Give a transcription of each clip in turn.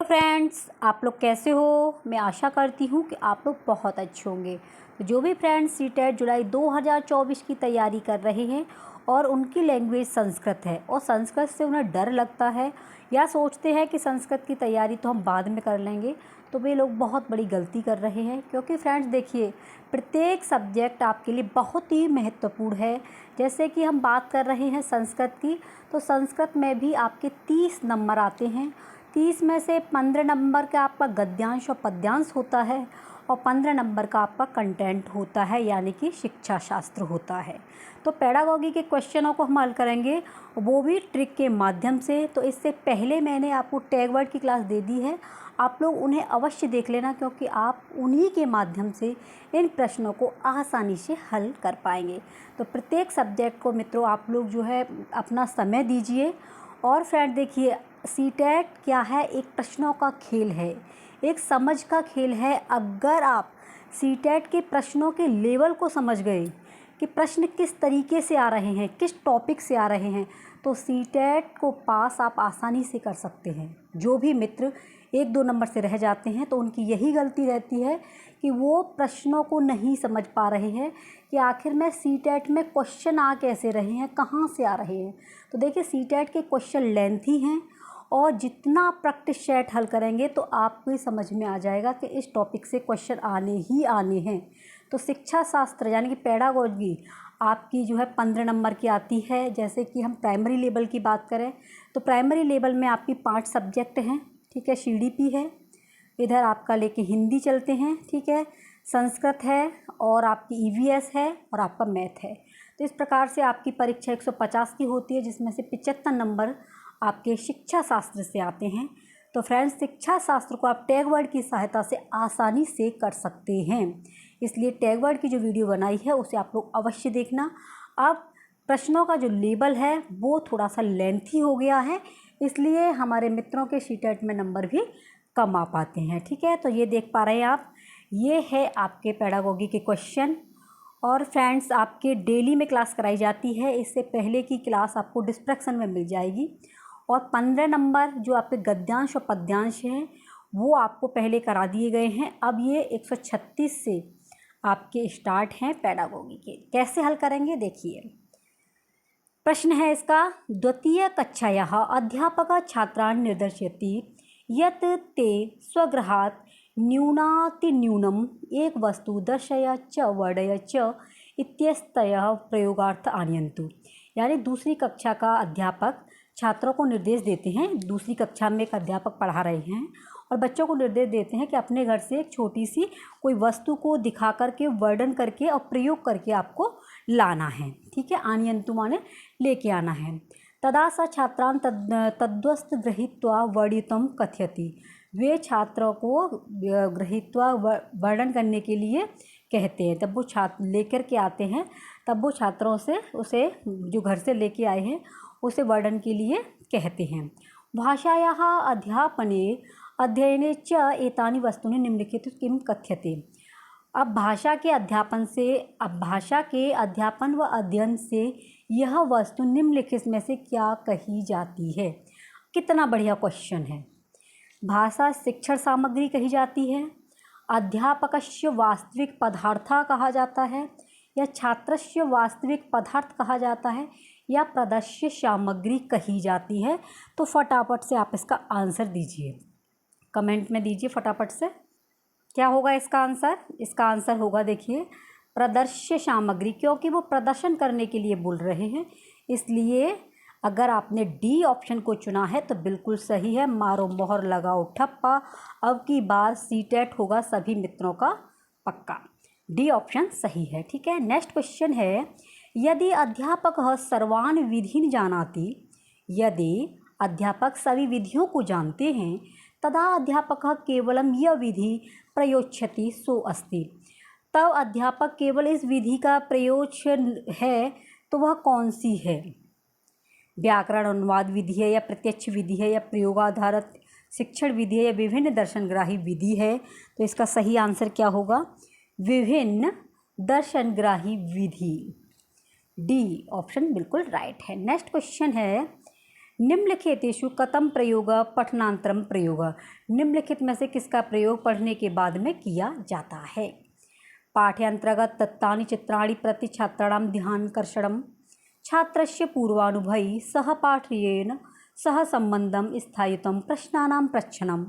Friends, आप लोग कैसे हो? मैं आशा करती हूँ कि आप लोग बहुत अच्छे होंगे। तो जो भी फ्रेंड्स सीटेट जुलाई 2024 की तैयारी कर रहे हैं और उनकी लैंग्वेज संस्कृत है और संस्कृत से उन्हें डर लगता है या सोचते हैं कि संस्कृत की तैयारी तो हम बाद में कर लेंगे, तो वे लोग बहुत बड़ी गलती कर रहे हैं। क्योंकि फ्रेंड्स देखिए, प्रत्येक सब्जेक्ट आपके लिए बहुत ही महत्वपूर्ण है। जैसे कि हम बात कर रहे हैं संस्कृत की, तो संस्कृत में भी आपके 30 नंबर आते हैं। 30 में से 15 नंबर का आपका गद्यांश और पद्यांश होता है और 15 नंबर का आपका कंटेंट होता है, यानी कि शिक्षा शास्त्र होता है। तो पेडागॉजी के क्वेश्चनों को हम हल करेंगे, वो भी ट्रिक के माध्यम से। तो इससे पहले मैंने आपको टैग वर्ड की क्लास दे दी है, आप लोग उन्हें अवश्य देख लेना, क्योंकि आप उन्हीं के माध्यम से इन प्रश्नों को आसानी से हल कर पाएंगे। तो प्रत्येक सब्जेक्ट को मित्रों आप लोग जो है अपना समय दीजिए। और फ्रेंड देखिए, सीटेट क्या है? एक प्रश्नों का खेल है, एक समझ का खेल है। अगर आप सीटेट के प्रश्नों के लेवल को समझ गए कि प्रश्न किस तरीके से आ रहे हैं, किस टॉपिक से आ रहे हैं, तो सीटेट को पास आप आसानी से कर सकते हैं। जो भी मित्र 1-2 नंबर से रह जाते हैं तो उनकी यही गलती रहती है कि वो प्रश्नों को नहीं समझ पा रहे हैं कि आखिर में सीटेट में क्वेश्चन आ कैसे रहे हैं, कहाँ से आ रहे हैं। तो देखिए, सीटेट के क्वेश्चन लेंथी हैं और जितना आप प्रैक्टिस सेट हल करेंगे तो आपको ही समझ में आ जाएगा कि इस टॉपिक से क्वेश्चन आने ही आने हैं। तो शिक्षा शास्त्र यानी कि पेडागॉजी आपकी जो है 15 नंबर की आती है। जैसे कि हम प्राइमरी लेवल की बात करें तो प्राइमरी लेवल में आपकी 5 सब्जेक्ट हैं, ठीक है। सीडीपी है, इधर आपका लेके हिंदी चलते हैं, ठीक है, संस्कृत है और आपकी ईवीएस है और आपका मैथ है। तो इस प्रकार से आपकी परीक्षा 150 की होती है, जिसमें से 75 नंबर आपके शिक्षा शास्त्र से आते हैं। तो फ्रेंड्स, शिक्षा शास्त्र को आप टैग वर्ड की सहायता से आसानी से कर सकते हैं, इसलिए टैग वर्ड की जो वीडियो बनाई है उसे आप लोग अवश्य देखना। अब प्रश्नों का जो लेवल है वो थोड़ा सा लेंथी हो गया है, इसलिए हमारे मित्रों के सीटेट में नंबर भी कम आ पाते हैं, ठीक है। तो ये देख पा रहे हैं आप, ये है आपके पेडागॉजी के क्वेश्चन। और फ्रेंड्स, आपके डेली में क्लास कराई जाती है, इससे पहले की क्लास आपको डिस्क्रिप्शन में मिल जाएगी। और 15 नंबर जो आपके गद्यांश और पद्यांश हैं वो आपको पहले करा दिए गए हैं। अब ये 136 से आपके स्टार्ट हैं पेडागॉजी के। कैसे हल करेंगे देखिए। प्रश्न है इसका, द्वितीय कक्षायाः अध्यापकः छात्रान् निर्देशयति यत् ते स्वगृहात् न्यूनातिन्यूनम् एक वस्तु दर्शय च वर्णय च इत्यस्तयः प्रयोगार्थ आनयन्तु। यानी दूसरी कक्षा का अध्यापक छात्रों को निर्देश देते हैं। दूसरी कक्षा में एक अध्यापक पढ़ा रहे हैं और बच्चों को निर्देश देते हैं कि अपने घर से एक छोटी सी कोई वस्तु को दिखा करके, वर्णन करके और प्रयोग करके आपको लाना है, ठीक है। आनयन्तु माने लेके आना है। तदा स छात्रान् तद्वस्तु गृहीत्वा वर्णितुं कथयति। वे छात्रों को गृहीत्वा वर्णन करने के लिए कहते हैं। तब वो छात्र लेकर के आते हैं, तब वो छात्रों से उसे जो घर से लेके आए हैं उसे वर्णन के लिए कहते हैं। भाषायाः अध्यापने अध्ययने च एतानि वस्तूनि निम्नलिखित किम कथ्यते। अब भाषा के अध्यापन व अध्ययन से यह वस्तु निम्नलिखित में से क्या कही जाती है। कितना बढ़िया क्वेश्चन है। भाषा शिक्षण सामग्री कही जाती है, अध्यापकस्य वास्तविक पदार्थ कहा जाता है, या छात्रस्य वास्तविक पदार्थ कहा जाता है, या प्रदर्श्य सामग्री कही जाती है। तो फटाफट से आप इसका आंसर दीजिए, कमेंट में दीजिए फटाफट से। क्या होगा इसका आंसर? इसका आंसर होगा देखिए प्रदर्श्य सामग्री, क्योंकि वो प्रदर्शन करने के लिए बोल रहे हैं, इसलिए अगर आपने डी ऑप्शन को चुना है तो बिल्कुल सही है। मारो मोहर लगाओ ठप्पा, अब की बार सीटेट होगा सभी मित्रों का पक्का। डी ऑप्शन सही है, ठीक है। नेक्स्ट क्वेश्चन है, यदि अध्यापकः सर्वान् विधीन् जानाति। यदि अध्यापक सभी विधियों को जानते हैं, तदा अध्यापकः केवलं यह विधि प्रयोज्यति सो अस्ति। तब अध्यापक केवल इस विधि का प्रयोग है तो वह कौन सी है? व्याकरण अनुवाद विधि है, या प्रत्यक्ष विधि है, या प्रयोगाधारित शिक्षण विधि है, या विभिन्न दर्शनग्राही विधि है। तो इसका सही आंसर क्या होगा? विभिन्न दर्शनग्राही विधि। डी ऑप्शन बिल्कुल राइट है। नेक्स्ट क्वेश्चन है, निम्नलिखितेषु कथम प्रयोग पठनांतरम प्रयोग, निम्नलिखित में से किसका प्रयोग पढ़ने के बाद में किया जाता है। पाठ्यांतर्गत तत्तानि चित्राणि प्रति छात्राणां ध्यानकर्षणं, छात्रस्य पूर्वानुभवै सहपाठेन सह सम्बन्धं स्थायित्वं, प्रश्नानां पृच्छनं,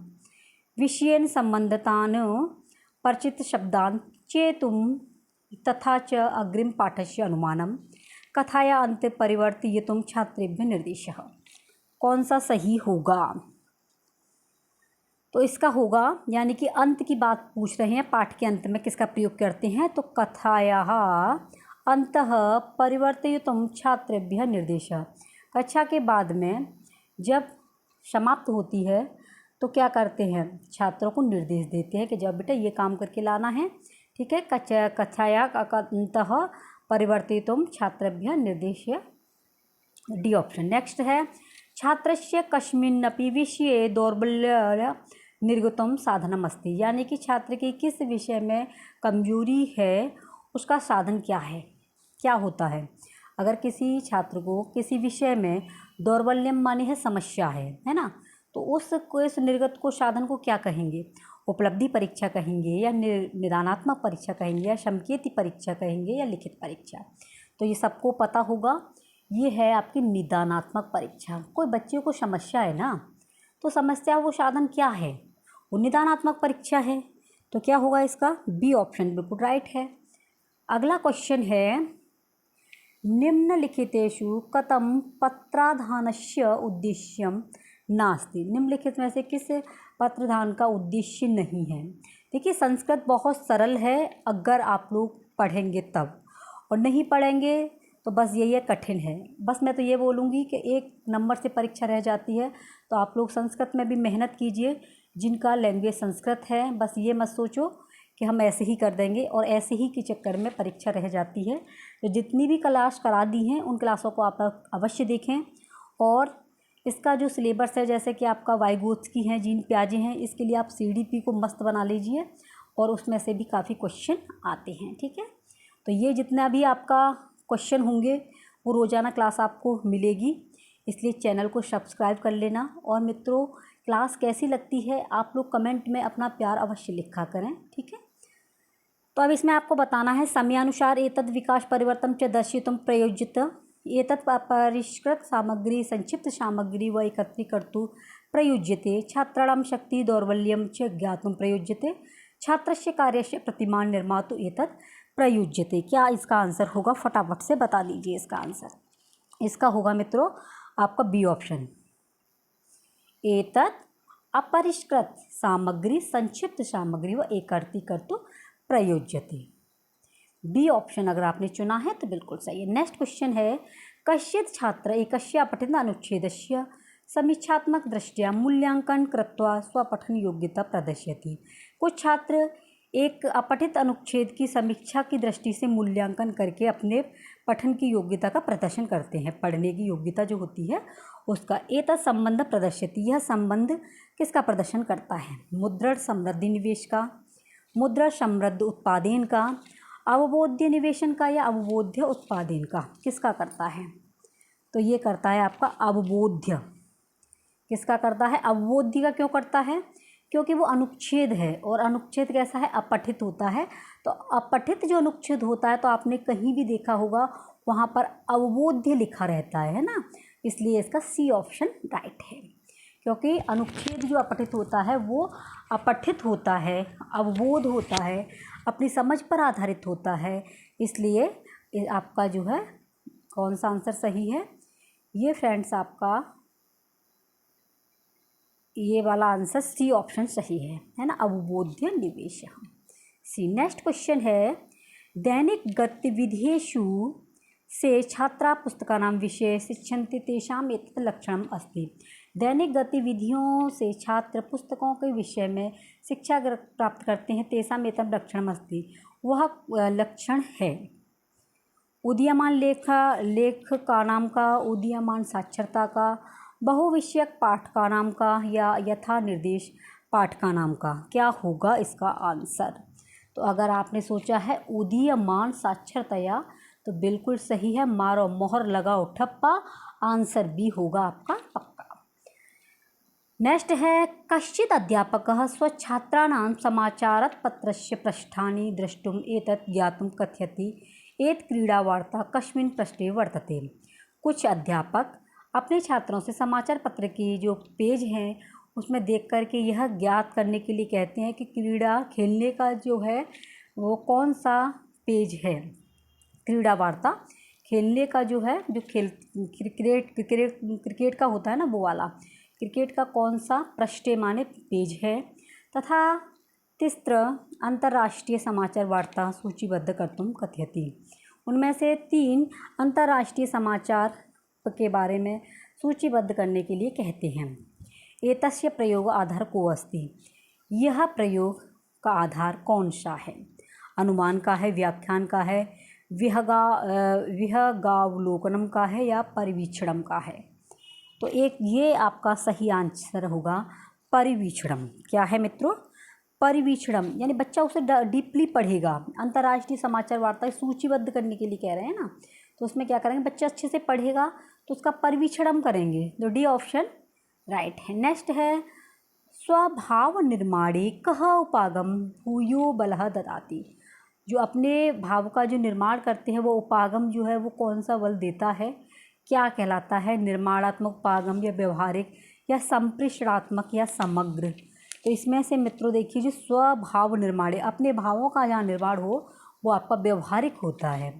विषयेन सम्बन्धितान् परिचितशब्दान् चेतुं, तथा च अग्रिमपाठस्य अनुमानं कथाया अन्ते परिवर्तयितुं छात्रेभ्यः निर्देशः। कौन सा सही होगा? तो इसका होगा, यानी कि अंत की बात पूछ रहे हैं, पाठ के अंत में किसका प्रयोग करते हैं, तो कथायाः अन्तः परिवर्तयितुं छात्रेभ्यः निर्देशः। कक्षा के बाद में जब समाप्त होती है तो क्या करते हैं, छात्रों को निर्देश देते हैं कि जब बेटा ये काम करके लाना है, ठीक है। कथायाः अन्तः परिवर्तयितुं छात्रेभ्यः निर्देशः, डी ऑप्शन। नेक्स्ट है, छात्रस्य कस्मिन्नपि विषये दौर्बल्य निर्गुतम साधनम अस्ति, यानी कि छात्र की किस विषय में कमजोरी है उसका साधन क्या है, क्या होता है। अगर किसी छात्र को किसी विषय में दौर्बल्यम माने है समस्या है ना, तो उस निर्गत को साधन को क्या कहेंगे, उपलब्धि परीक्षा कहेंगे, या निदानात्मक परीक्षा कहेंगे, या संकेती परीक्षा कहेंगे, या लिखित परीक्षा। तो ये सबको पता होगा, ये है आपकी निदानात्मक परीक्षा। कोई बच्चे को समस्या है ना, तो समस्या वो साधन क्या है, वो निदानात्मक परीक्षा है। तो क्या होगा इसका, बी ऑप्शन बिल्कुल राइट है। अगला क्वेश्चन है, निम्नलिखितेषु कथम पत्राधानस्य उद्देश्यम नास्ति, निम्नलिखित में से किस पत्रदान का उद्देश्य नहीं है। देखिए संस्कृत बहुत सरल है अगर आप लोग पढ़ेंगे तब, और नहीं पढ़ेंगे तो बस ये कठिन है। बस मैं तो ये बोलूँगी कि 1 नंबर से परीक्षा रह जाती है, तो आप लोग संस्कृत में भी मेहनत कीजिए। जिनका लैंग्वेज संस्कृत है, बस ये मत सोचो कि हम ऐसे ही कर देंगे और ऐसे ही के चक्कर में परीक्षा रह जाती है। तो जितनी भी क्लास करा दी हैं उन क्लासों को आप अवश्य देखें, और इसका जो सिलेबस है, जैसे कि आपका वाइगोत्स्की हैं, जीन प्याजे हैं, इसके लिए आप CDP को मस्त बना लीजिए, और उसमें से भी काफ़ी क्वेश्चन आते हैं, ठीक है। तो ये जितना भी आपका क्वेश्चन होंगे वो रोज़ाना क्लास आपको मिलेगी, इसलिए चैनल को सब्सक्राइब कर लेना। और मित्रों, क्लास कैसी लगती है आप लोग कमेंट में अपना प्यार अवश्य लिखा करें, ठीक है। तो अब इसमें आपको बताना है, समयानुसार एतद् विकास परिवर्तन च दर्शितुं प्रयोज्यते, एतत् परिष्कृत सामग्री संक्षिप्त सामग्री व एकत्रीकर्तुं प्रयुज्यते, छात्राणां शक्ति दौर्बल्यं च ज्ञातुं प्रयुज्यते, छात्रस्य कार्यस्य प्रतिमान निर्मातुं एतत् प्रयुज्यते। क्या इसका आंसर होगा, फटाफट से बता दीजिए इसका आंसर। इसका होगा मित्रों आपका बी ऑप्शन, एतत् अपरिष्कृत सामग्री संक्षिप्त सामग्री व एकत्रीकर्तुं प्रयुज्यते। बी ऑप्शन अगर आपने चुना है तो बिल्कुल सही है। नेक्स्ट क्वेश्चन है, कश्चित् छात्र एकस्य अपठित अनुच्छेदस्य समीक्षात्मक दृष्ट्या मूल्यांकन कृत्वा स्वपठन योग्यता प्रदर्शयति। कुछ छात्र एक अपठित अनुच्छेद की समीक्षा की दृष्टि से मूल्यांकन करके अपने पठन की योग्यता का प्रदर्शन करते हैं, पढ़ने की योग्यता जो होती है उसका। एतत् संबंध प्रदर्शयति, यह संबंध किसका प्रदर्शन करता है, मुद्रण समृद्धि निवेश का, मुद्रा समृद्ध उत्पादन का, अवबोध्य निवेशन का, या अवबोध्य उत्पादन का, किसका करता है। तो ये करता है आपका अवबोध्य। किसका करता है, अवबोध्य का। क्यों करता है, क्योंकि वो अनुच्छेद है, और अनुच्छेद कैसा है, अपठित होता है। तो अपठित जो अनुच्छेद होता है, तो आपने कहीं भी देखा होगा वहाँ पर अवबोध्य लिखा रहता है ना, इसलिए इसका सी ऑप्शन राइट है। क्योंकि अनुच्छेद जो अपठित होता है वो अपठित होता है, अवबोध होता है, अपनी समझ पर आधारित होता है, इसलिए आपका जो है कौन सा आंसर सही है, ये फ्रेंड्स आपका ये वाला आंसर सी ऑप्शन सही है ना, अवबोध्य निवेश सी। नेक्स्ट क्वेश्चन है, दैनिक गतिविधिषु से छात्रा पुस्तकानां विषये शिक्षन्ते तेषाम् एतत् लक्षणम् अस्ति। दैनिक गतिविधियों से छात्र पुस्तकों के विषय में शिक्षा प्राप्त करते हैं, तेषाम् एतत् लक्षणम् अस्ति, वह लक्षण है उदीयमान लेखकानां का, उदीयमान साक्षरता का, बहुविषयक पाठकानां का, या यथा निर्देश पाठकानां का। क्या होगा इसका आंसर। तो अगर आपने सोचा है उदीयमान साक्षरतया तो बिल्कुल सही है, मारो मोहर लगाओ ठप्पा, आंसर बी होगा आपका पक्का। नेक्स्ट है कश्चित् अध्यापकः स्वछात्राणां समाचारपत्रस्य पृष्ठानि द्रष्टुम् एतत् ज्ञातुं कथयति एत क्रीडावार्ता कस्मिन् पृष्ठे वर्तते। कुछ अध्यापक अपने छात्रों से समाचार पत्र के जो पेज हैं उसमें देख कर के यह ज्ञात करने के लिए कहते हैं कि क्रीड़ा खेलने का जो है वो कौन सा पेज है। क्रीड़ा वार्ता खेलने का जो है, जो क्रिकेट का होता है ना वो वाला, क्रिकेट का कौन सा पृष्ठ माने पेज है। तथा तिस्त्र अंतर्राष्ट्रीय समाचार वार्ता सूचीबद्ध कर्तुं कथयति। उनमें से 3 अंतर्राष्ट्रीय समाचार के बारे में सूचीबद्ध करने के लिए कहते हैं। एतस्य प्रयोग आधार को अस्ति। यह प्रयोग का आधार कौन सा है? अनुमान का है, व्याख्यान का है, विहगावलोकनम का है या परिवीक्षणम का है? तो एक ये आपका सही आंसर होगा परिवीक्षणम। क्या है मित्रों? परिवीक्षणम, यानी बच्चा उसे डीपली पढ़ेगा। अंतर्राष्ट्रीय समाचार वार्ता सूचीबद्ध करने के लिए कह रहे हैं ना, तो उसमें क्या करेंगे, बच्चा अच्छे से पढ़ेगा तो उसका परिवीक्षणम करेंगे। तो डी ऑप्शन राइट है। नेक्स्ट है स्वभाव निर्माणे कः उपागम भूयो बलः ददाति। जो अपने भाव का जो निर्माण करते हैं वो उपागम जो है वो कौन सा बल देता है, क्या कहलाता है? निर्माणात्मक उपागम या व्यवहारिक या संप्रेषणात्मक या समग्र? तो इसमें से मित्रों देखिए, जो स्वभाव निर्माणे, अपने भावों का जहाँ निर्माण हो वो आपका व्यवहारिक होता है,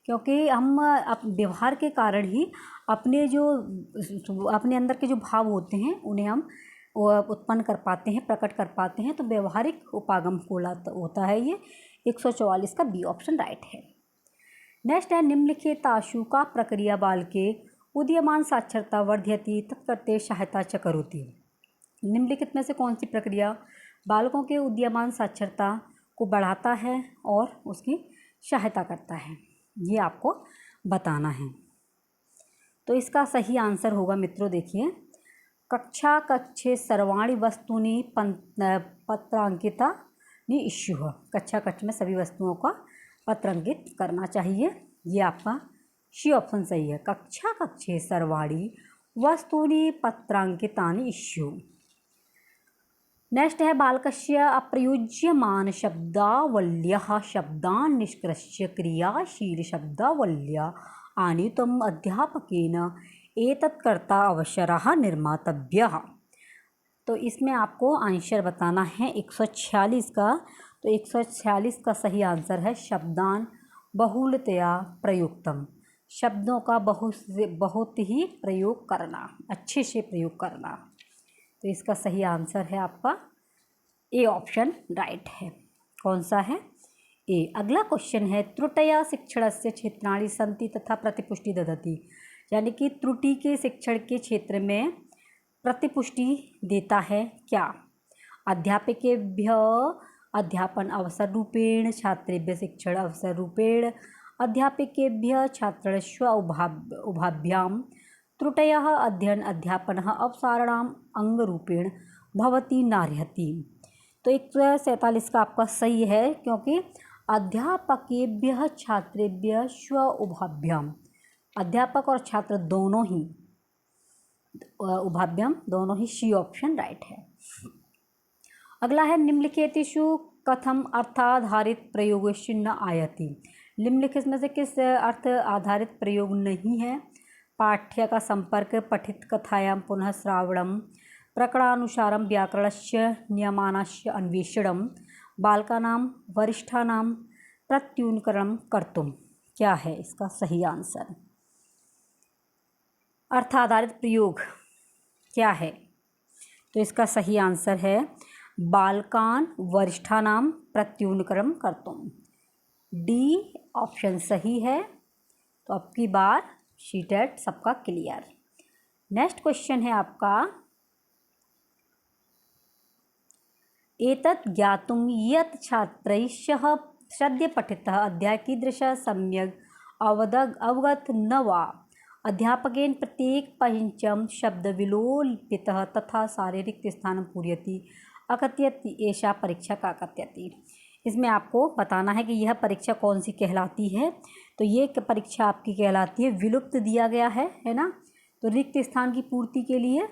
क्योंकि हम व्यवहार के कारण ही अपने अंदर के जो भाव होते हैं उन्हें हम उत्पन्न कर पाते हैं, प्रकट कर पाते हैं। तो व्यवहारिक उपागम होता है ये। 144 का बी ऑप्शन राइट है। नेक्स्ट है निम्नलिखितासु का प्रक्रिया बालके उदीयमान साक्षरता वर्धयति तत्कृते सहायता च करोति। निम्नलिखित में से कौन सी प्रक्रिया बालकों के उदीयमान साक्षरता को बढ़ाता है और उसकी सहायता करता है, ये आपको बताना है। तो इसका सही आंसर होगा मित्रों, देखिए, कक्षे सर्वाणि वस्तूनि पत्रांकिता इश्यू। कक्षा में सभी वस्तुओं का पत्रांकित करना चाहिए, ये आपका सी ऑप्शन सही है। कक्षे सर्वाणि वस्तूनि पत्रांकितानि इश्यू। नेक्स्ट है बालकस्य अप्रयुज्यमान शब्दावल्यः शब्दान् निष्कृष्य क्रियाशील शब्दावल्या आनीतुम् अध्यापकेन एतत् कर्ता अवसरः निर्मातव्यः। तो इसमें आपको आंसर बताना है 146 का। तो 146 का सही आंसर है शब्दान बहुलतया प्रयुक्तम। शब्दों का बहुत ही प्रयोग करना, अच्छे से प्रयोग करना। तो इसका सही आंसर है आपका ए ऑप्शन राइट है। कौन सा है? ए। अगला क्वेश्चन है त्रुटया शिक्षणस्य क्षेत्राणि सन्ति तथा प्रतिपुष्टि ददति। यानी कि त्रुटि के शिक्षण के क्षेत्र में प्रतिपुष्टि देता है क्या? अध्यापकेभ्य अध्यापन अवसर रूपेण, छात्रेभ्य शिक्षण अवसर रूपेण, अध्यापकेभ्य छात्रस्य उभाभ्यां त्रुटयः अध्ययन अध्यापनः अवसराणाम् अंगरूपेण भवति नार्हति। तो 147 का आपका सही है, क्योंकि अध्यापकेभ्य छात्रेभ्य स्व उभाभ्याम, अध्यापक और छात्र दोनों ही, उभाभ्याम दोनों ही, सी ऑप्शन राइट है। अगला है निम्नलिखितेषु कथम अर्थाधारित प्रयोगस्य न आयति। निम्नलिखित में से किस अर्थ आधारित प्रयोग नहीं है? पाठ्य का संपर्क, पठित कथायां पुनः श्रावणम, प्रकरणानुसारं व्याकरणस्य नियमानास्य अन्वेषणम, बालकानां वरिष्ठानां प्रत्युत्तरं कर्तुम। क्या है इसका सही आंसर? अर्थ आधारित प्रयोग क्या है? तो इसका सही आंसर है बालकान वरिष्ठानां प्रत्युत्तरं कर्तुम। डी ऑप्शन सही है। तो अब की बार शीटेट सबका क्लियर। नेक्स्ट क्वेश्चन है आपका एतत् ज्ञातुं यत् छात्रैः सद्य पठितः अध्याय कीदृशः सम्यक् अवगत न वा अध्यापकेन प्रत्येक पंचम शब्द विलोपितः तथा शारीरिक स्थानं पूरयति अकथयति एषा परीक्षा का कथयति। इसमें आपको बताना है कि यह परीक्षा कौन सी कहलाती है। तो ये परीक्षा आपकी कहलाती है विलुप्त दिया गया है ना। तो रिक्त स्थान की पूर्ति के लिए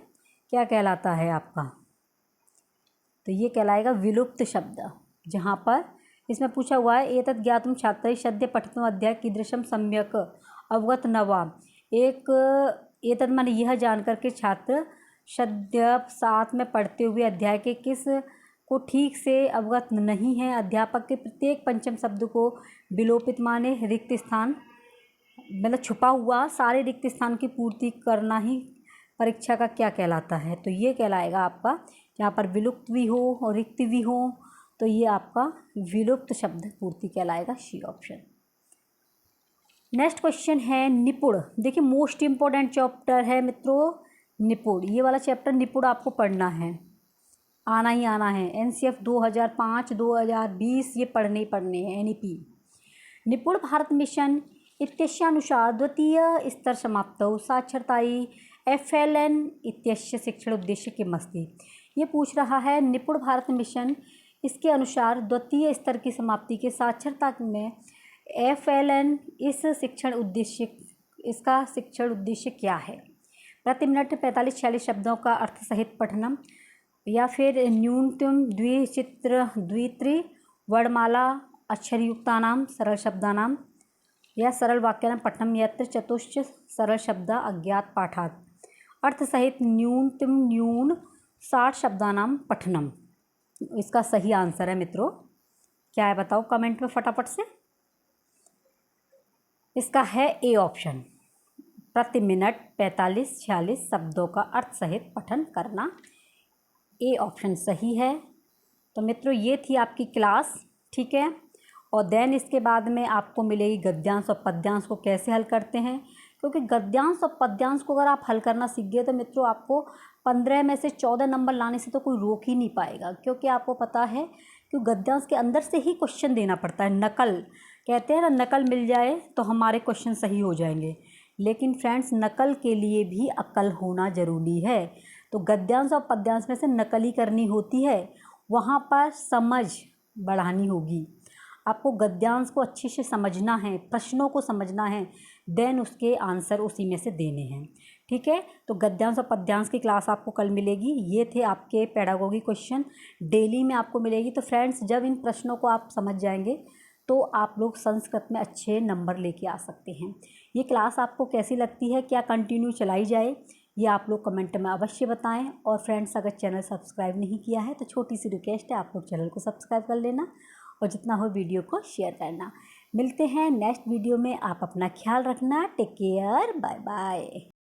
क्या कहलाता है आपका, तो ये कहलाएगा विलुप्त शब्द। जहाँ पर इसमें पूछा हुआ है एतत् ज्ञातुं छात्रैः सद्य पठितम् अध्याय कीदृशं सम्यक् अवगत न वा। एक एतत् माने यह जानकर के छात्र सद्य साथ में पढ़ते हुए अध्याय के किस को ठीक से अवगत नहीं है। अध्यापक के प्रत्येक पंचम शब्द को विलोपित माने रिक्त स्थान मतलब छुपा हुआ सारे रिक्त स्थान की पूर्ति करना ही परीक्षा का क्या कहलाता है, तो ये कहलाएगा आपका जहाँ पर विलुप्त भी हो और रिक्त भी हो, तो ये आपका विलुप्त शब्द पूर्ति कहलाएगा, सी ऑप्शन। नेक्स्ट क्वेश्चन है निपुण। देखिए मोस्ट इम्पोर्टेंट चैप्टर है मित्रों निपुण। ये वाला चैप्टर निपुण आपको पढ़ना है, आना ही आना है। एनसीएफ 2005 2020 ये पढ़ने ही पढ़ने हैं। एनईपी निपुण भारत मिशन इत्यस्यानुसार द्वितीय स्तर समाप्तौ साक्षरतायै FLN इत्यस्य शिक्षण उद्देश्य किमस्ति। ये पूछ रहा है निपुण भारत मिशन, इसके अनुसार द्वितीय स्तर की समाप्ति के साक्षरता में FLN इस शिक्षण उद्देश्य इसका शिक्षण उद्देश्य क्या है। प्रति मिनट 45-46 शब्दों का अर्थ सहित पठनम, या फिर न्यूनतम द्विचित्र द्वित्रि वर्णमाला अक्षरयुक्तानां सरल शब्दानां या सरल वाक्यानां पठनम यत्र चतुश्च सरल शब्द अज्ञात पाठात् अर्थ सहित न्यून 60 शब्दानां पठनम। इसका सही आंसर है मित्रों क्या है बताओ कमेंट में फटाफट से। इसका है ए ऑप्शन, प्रति मिनट 45-46 शब्दों का अर्थ सहित पठन करना, ए ऑप्शन सही है। तो मित्रों ये थी आपकी क्लास, ठीक है। और देन इसके बाद में आपको मिलेगी गद्यांश और पद्यांश को कैसे हल करते हैं, क्योंकि गद्यांश और पद्यांश को अगर आप हल करना सीख गए तो मित्रों आपको 15 में से 14 नंबर लाने से तो कोई रोक ही नहीं पाएगा, क्योंकि आपको पता है कि गद्यांश के अंदर से ही क्वेश्चन देना पड़ता है। नकल कहते हैं ना, नकल मिल जाए तो हमारे क्वेश्चन सही हो जाएंगे, लेकिन फ्रेंड्स नकल के लिए भी अक्ल होना ज़रूरी है। तो गद्यांश और पद्यांश में से नकल ही करनी होती है, वहाँ पर समझ बढ़ानी होगी। आपको गद्यांश को अच्छे से समझना है, प्रश्नों को समझना है, देन उसके आंसर उसी में से देने हैं, ठीक है। तो गद्यांश और पद्यांश की क्लास आपको कल मिलेगी। ये थे आपके पेडागोगी क्वेश्चन, डेली में आपको मिलेगी। तो फ्रेंड्स जब इन प्रश्नों को आप समझ जाएंगे तो आप लोग संस्कृत में अच्छे नंबर लेके आ सकते हैं। ये क्लास आपको कैसी लगती है, क्या कंटिन्यू चलाई जाए, ये आप लोग कमेंट में अवश्य बताएं। और फ्रेंड्स अगर चैनल सब्सक्राइब नहीं किया है तो छोटी सी रिक्वेस्ट है, आप लोग चैनल को सब्सक्राइब कर लेना और जितना हो वीडियो को शेयर करना। मिलते हैं नेक्स्ट वीडियो में, आप अपना ख्याल रखना, टेक केयर, बाय बाय।